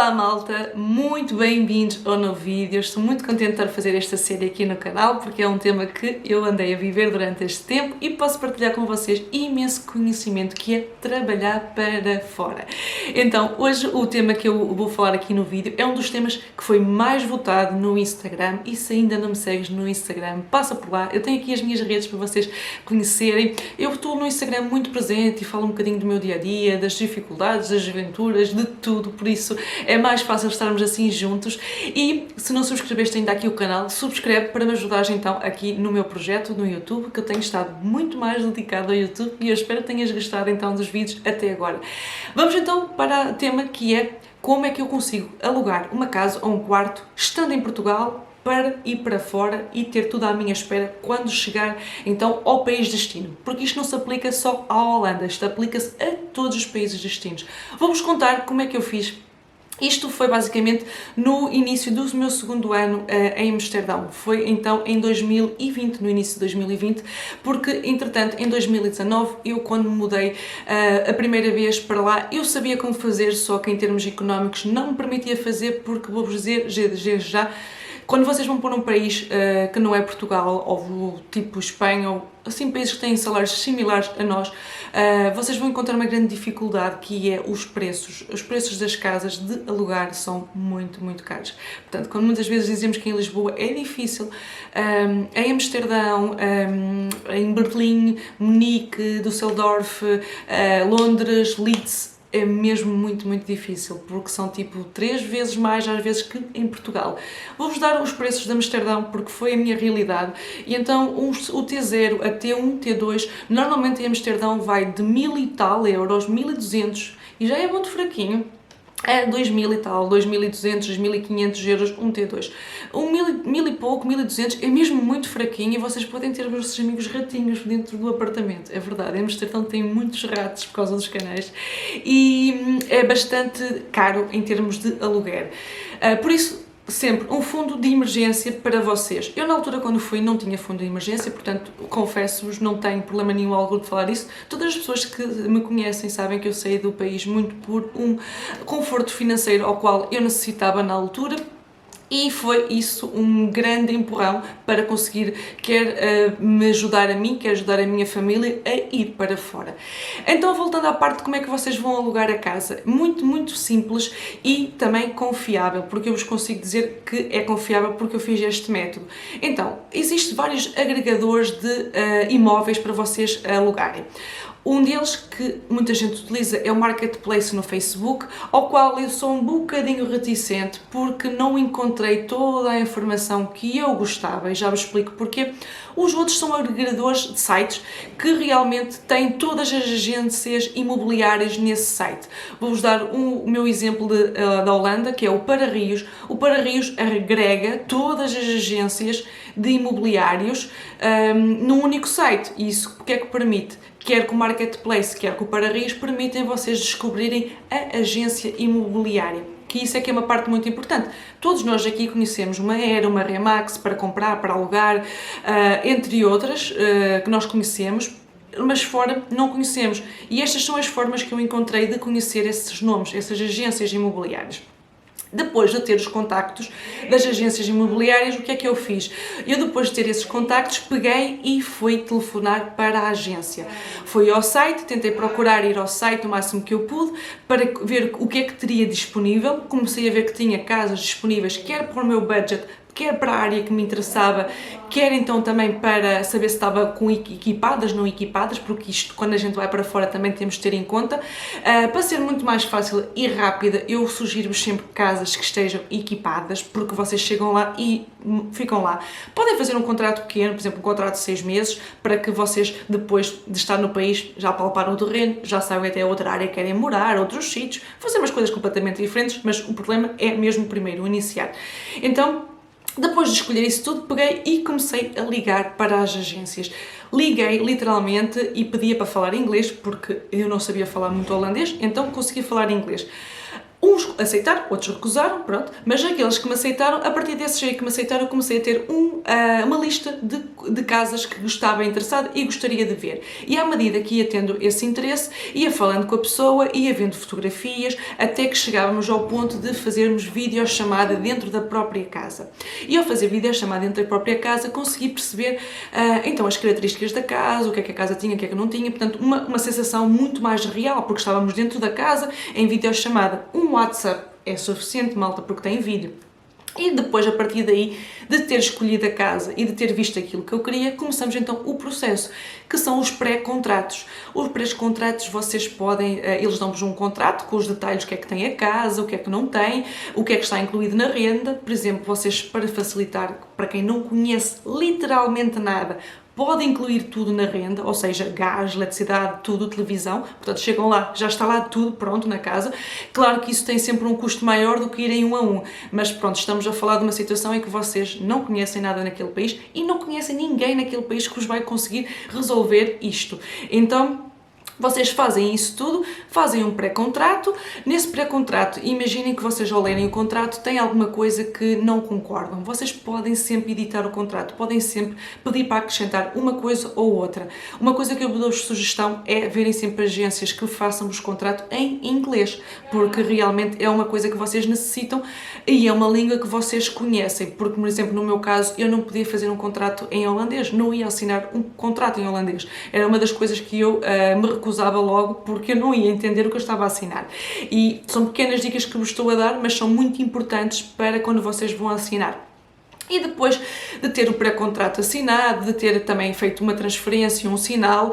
Olá malta, muito bem-vindos ao novo vídeo. Estou muito contente de estar a fazer esta série aqui no canal porque é um tema que eu andei a viver durante este tempo e posso partilhar com vocês imenso conhecimento que é trabalhar para fora. Então, hoje o tema que eu vou falar aqui no vídeo é um dos temas que foi mais votado no Instagram e se ainda não me segues no Instagram, passa por lá. Eu tenho aqui as minhas redes para vocês conhecerem. Eu estou no Instagram muito presente e falo um bocadinho do meu dia-a-dia, das dificuldades, das aventuras, de tudo, por isso é mais fácil estarmos assim juntos. E se não subscreveste ainda aqui o canal, subscreve para me ajudares então aqui no meu projeto no YouTube, que eu tenho estado muito mais dedicado ao YouTube e eu espero que tenhas gostado então dos vídeos até agora. Vamos então para o tema que é como é que eu consigo alugar uma casa ou um quarto estando em Portugal para ir para fora e ter tudo à minha espera quando chegar então ao país de destino, porque isto não se aplica só à Holanda, isto aplica-se a todos os países destinos. Vou-vos contar como é que eu fiz. Isto foi basicamente no início do meu segundo ano em Amsterdão, foi então em 2020, no início de 2020, porque entretanto em 2019 eu quando me mudei a primeira vez para lá eu sabia como fazer, só que em termos económicos não me permitia fazer porque vou-vos dizer já, quando vocês vão para um país que não é Portugal ou tipo Espanha ou assim países que têm salários similares a nós, vocês vão encontrar uma grande dificuldade que é os preços. Os preços das casas de alugar são muito, muito caros. Portanto, quando muitas vezes dizemos que em Lisboa é difícil, em Amsterdão, em Berlim, Munique, Düsseldorf, Londres, Leeds, é mesmo muito, muito difícil, porque são tipo 3 vezes mais às vezes que em Portugal. Vou-vos dar os preços de Amsterdão porque foi a minha realidade e então o T0 a T1, T2, normalmente em Amsterdão vai de 1000 e tal euros, 1200 e já é muito fraquinho. É 2000 e tal, 2200, 2500 euros um T2. Mil e pouco, 1200 é mesmo muito fraquinho e vocês podem ter os vossos amigos ratinhos dentro do apartamento. É verdade, em Amsterdão tem muitos ratos por causa dos canais e é bastante caro em termos de aluguer. Por isso, sempre um fundo de emergência para vocês. Eu na altura quando fui não tinha fundo de emergência, portanto confesso-vos, não tenho problema nenhum algum de falar isso. Todas as pessoas que me conhecem sabem que eu saí do país muito por um conforto financeiro ao qual eu necessitava na altura. E foi isso um grande empurrão para conseguir quer me ajudar a mim, quer ajudar a minha família a ir para fora. Então, voltando à parte de como é que vocês vão alugar a casa, muito, muito simples e também confiável, porque eu vos consigo dizer que é confiável porque eu fiz este método. Então, existem vários agregadores de imóveis para vocês alugarem. Um deles que muita gente utiliza é o Marketplace no Facebook, ao qual eu sou um bocadinho reticente porque não encontrei toda a informação que eu gostava e já vos explico porquê. Os outros são agregadores de sites que realmente têm todas as agências imobiliárias nesse site. Vou-vos dar o meu exemplo da Holanda, que é o Para-Rios. O Para-Rios agrega todas as agências de imobiliários num único site. E isso o que é que permite? Quer que o Marketplace, quer que o Para-Rios permitem vocês descobrirem a agência imobiliária, que isso é que é uma parte muito importante. Todos nós aqui conhecemos uma Era, uma Remax para comprar, para alugar, entre outras que nós conhecemos, mas fora não conhecemos. E estas são as formas que eu encontrei de conhecer esses nomes, essas agências imobiliárias. Depois de ter os contactos das agências imobiliárias, o que é que eu fiz? Eu depois de ter esses contactos, peguei e fui telefonar para a agência. Fui ao site, tentei procurar ir ao site o máximo que eu pude para ver o que é que teria disponível. Comecei a ver que tinha casas disponíveis, quer para o meu budget, quer para a área que me interessava, quer então também para saber se estava com equipadas, não equipadas, porque isto quando a gente vai para fora também temos de ter em conta. Para ser muito mais fácil e rápida, eu sugiro-vos sempre casas que estejam equipadas, porque vocês chegam lá e ficam lá. Podem fazer um contrato pequeno, por exemplo, um contrato de 6 meses, para que vocês, depois de estar no país, já palparam o terreno, já sabem até outra área que querem morar, outros sítios, fazer umas coisas completamente diferentes, mas o problema é mesmo primeiro, o iniciar. Então, depois de escolher isso tudo, peguei e comecei a ligar para as agências. Liguei literalmente e pedia para falar inglês, porque eu não sabia falar muito holandês, então consegui falar inglês. Uns aceitaram, outros recusaram, pronto, mas aqueles que me aceitaram, a partir desses aí que me aceitaram, eu comecei a ter uma lista de casas que estava interessada e gostaria de ver. E à medida que ia tendo esse interesse, ia falando com a pessoa, ia vendo fotografias, até que chegávamos ao ponto de fazermos videochamada dentro da própria casa. E ao fazer videochamada dentro da própria casa, consegui perceber então as características da casa, o que é que a casa tinha, o que é que não tinha, portanto uma sensação muito mais real, porque estávamos dentro da casa, em videochamada. Um WhatsApp é suficiente, malta, porque tem vídeo. E depois, a partir daí, de ter escolhido a casa e de ter visto aquilo que eu queria, começamos então o processo, que são os pré-contratos. Os pré-contratos, vocês podem, eles dão-vos um contrato com os detalhes, o que é que tem a casa, o que é que não tem, o que é que está incluído na renda. Por exemplo, vocês, para facilitar, para quem não conhece literalmente nada, pode incluir tudo na renda, ou seja, gás, eletricidade, tudo, televisão, portanto chegam lá, já está lá tudo pronto na casa. Claro que isso tem sempre um custo maior do que irem um a um, mas pronto, estamos a falar de uma situação em que vocês não conhecem nada naquele país e não conhecem ninguém naquele país que vos vai conseguir resolver isto. Então, vocês fazem isso tudo, fazem um pré-contrato. Nesse pré-contrato, imaginem que vocês ao lerem o contrato têm alguma coisa que não concordam. Vocês podem sempre editar o contrato, podem sempre pedir para acrescentar uma coisa ou outra. Uma coisa que eu vos dou sugestão é verem sempre agências que façam os contratos em inglês, porque realmente é uma coisa que vocês necessitam e é uma língua que vocês conhecem. Porque, por exemplo, no meu caso, eu não podia fazer um contrato em holandês, não ia assinar um contrato em holandês. Era uma das coisas que eu me recusava logo, porque eu não ia entender o que eu estava a assinar. E são pequenas dicas que vos estou a dar, mas são muito importantes para quando vocês vão assinar. E depois de ter o pré-contrato assinado, de ter também feito uma transferência, um sinal,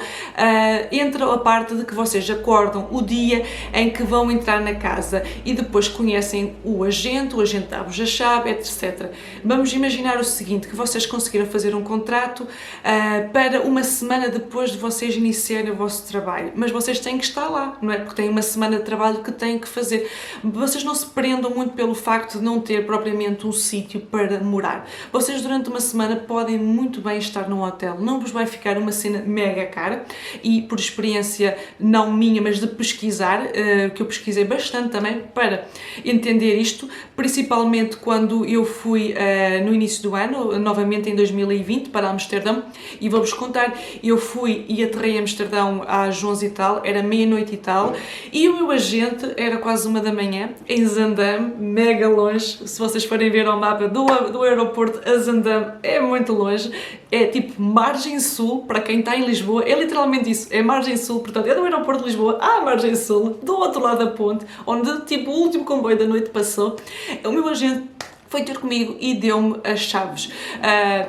entra a parte de que vocês acordam o dia em que vão entrar na casa e depois conhecem o agente dá-vos a chave, etc. Vamos imaginar o seguinte, que vocês conseguiram fazer um contrato para uma semana depois de vocês iniciarem o vosso trabalho, mas vocês têm que estar lá, não é? Porque têm uma semana de trabalho que têm que fazer. Vocês não se prendam muito pelo facto de não ter propriamente um sítio para morar. Vocês durante uma semana podem muito bem estar num hotel, não vos vai ficar uma cena mega cara e por experiência não minha, mas de pesquisar, que eu pesquisei bastante também para entender isto, principalmente quando eu fui no início do ano, novamente em 2020, para Amsterdão, e vou-vos contar, eu fui e aterrei em Amsterdão às 11 e tal, era meia-noite e tal, e o meu agente era quase 1 da manhã, em Zaandam, mega longe, se vocês forem ver ao mapa do aeroporto a Zaandam é muito longe, é tipo margem sul, para quem está em Lisboa, é literalmente isso, é margem sul, portanto é do aeroporto de Lisboa à margem sul, do outro lado da ponte, onde tipo o último comboio da noite passou. O meu agente foi ter comigo e deu-me as chaves.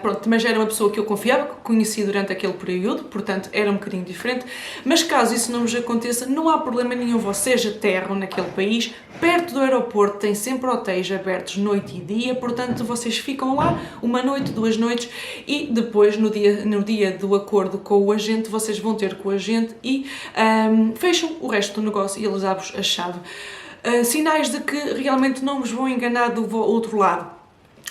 Pronto, mas era uma pessoa que eu confiava, que conheci durante aquele período, portanto era um bocadinho diferente, mas caso isso não vos aconteça, não há problema nenhum, vocês aterram naquele país, perto do aeroporto tem sempre hotéis abertos noite e dia, portanto vocês ficam lá uma noite, 2 noites e depois no dia do acordo com o agente, vocês vão ter com o agente e fecham o resto do negócio e eles dão-vos a chave. Sinais de que realmente não vos vão enganar do outro lado.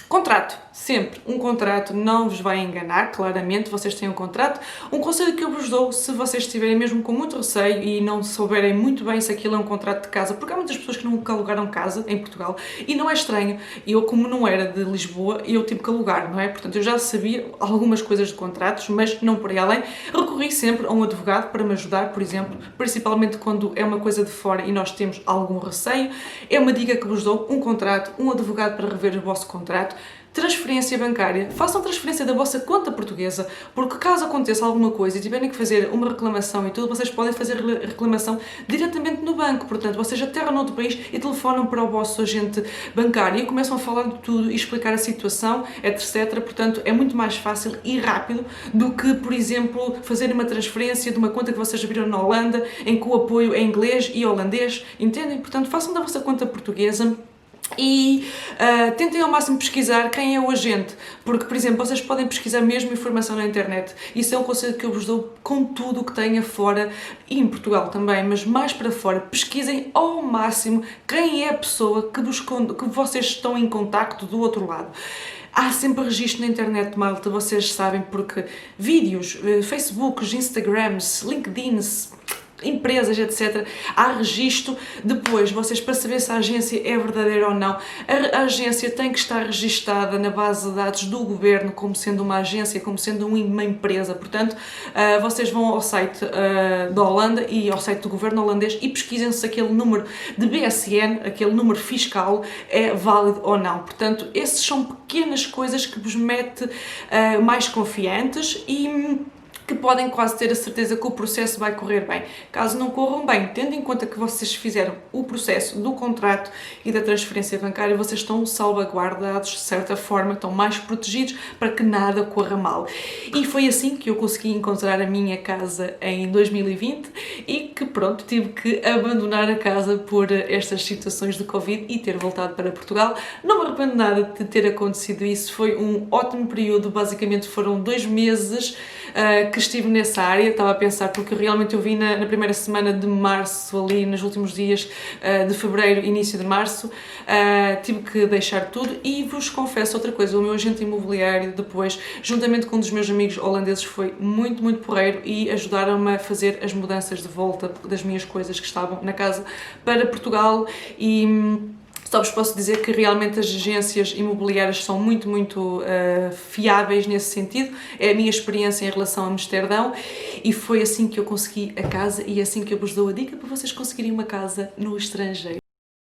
Contrato, sempre, um contrato não vos vai enganar, claramente, vocês têm um contrato. Um conselho que eu vos dou, se vocês estiverem mesmo com muito receio e não souberem muito bem se aquilo é um contrato de casa, porque há muitas pessoas que nunca alugaram casa em Portugal e não é estranho, eu como não era de Lisboa, eu tive que alugar, não é? Portanto, eu já sabia algumas coisas de contratos, mas não por aí além, recorri sempre a um advogado para me ajudar, por exemplo, principalmente quando é uma coisa de fora e nós temos algum receio, é uma dica que vos dou, um contrato, um advogado para rever o vosso contrato. Transferência bancária, façam transferência da vossa conta portuguesa, porque caso aconteça alguma coisa e tiverem que fazer uma reclamação e tudo, vocês podem fazer reclamação diretamente no banco, portanto, vocês aterram noutro país e telefonam para o vosso agente bancário e começam a falar de tudo e explicar a situação, etc. Portanto, é muito mais fácil e rápido do que, por exemplo, fazer uma transferência de uma conta que vocês abriram na Holanda, em que o apoio é inglês e holandês, entendem? Portanto, façam da vossa conta portuguesa. E tentem ao máximo pesquisar quem é o agente, porque, por exemplo, vocês podem pesquisar mesmo informação na internet. Isso é um conselho que eu vos dou com tudo o que tenha fora e em Portugal também, mas mais para fora. Pesquisem ao máximo quem é a pessoa que vocês estão em contacto do outro lado. Há sempre registro na internet, malta, vocês sabem, porque vídeos, Facebooks, Instagrams, LinkedIns, empresas, etc. Há registro. Depois, vocês, para saber se a agência é verdadeira ou não, a agência tem que estar registada na base de dados do governo como sendo uma agência, como sendo uma empresa. Portanto, vocês vão ao site da Holanda e ao site do governo holandês e pesquisem se aquele número de BSN, aquele número fiscal, é válido ou não. Portanto, esses são pequenas coisas que vos mete mais confiantes e que podem quase ter a certeza que o processo vai correr bem. Caso não corram bem, tendo em conta que vocês fizeram o processo do contrato e da transferência bancária, vocês estão salvaguardados de certa forma, estão mais protegidos para que nada corra mal. E foi assim que eu consegui encontrar a minha casa em 2020 e que pronto, tive que abandonar a casa por estas situações de Covid e ter voltado para Portugal. Não me arrependo nada de ter acontecido isso, foi um ótimo período, basicamente foram 2 meses que estive nessa área. Estava a pensar, porque realmente eu vi na primeira semana de março, ali nos últimos dias de fevereiro, início de março, tive que deixar tudo e vos confesso outra coisa, o meu agente imobiliário depois, juntamente com um dos meus amigos holandeses, foi muito, muito porreiro e ajudaram-me a fazer as mudanças de volta das minhas coisas que estavam na casa para Portugal e só vos posso dizer que realmente as agências imobiliárias são muito, muito fiáveis nesse sentido. É a minha experiência em relação a Amsterdão e foi assim que eu consegui a casa e é assim que eu vos dou a dica para vocês conseguirem uma casa no estrangeiro.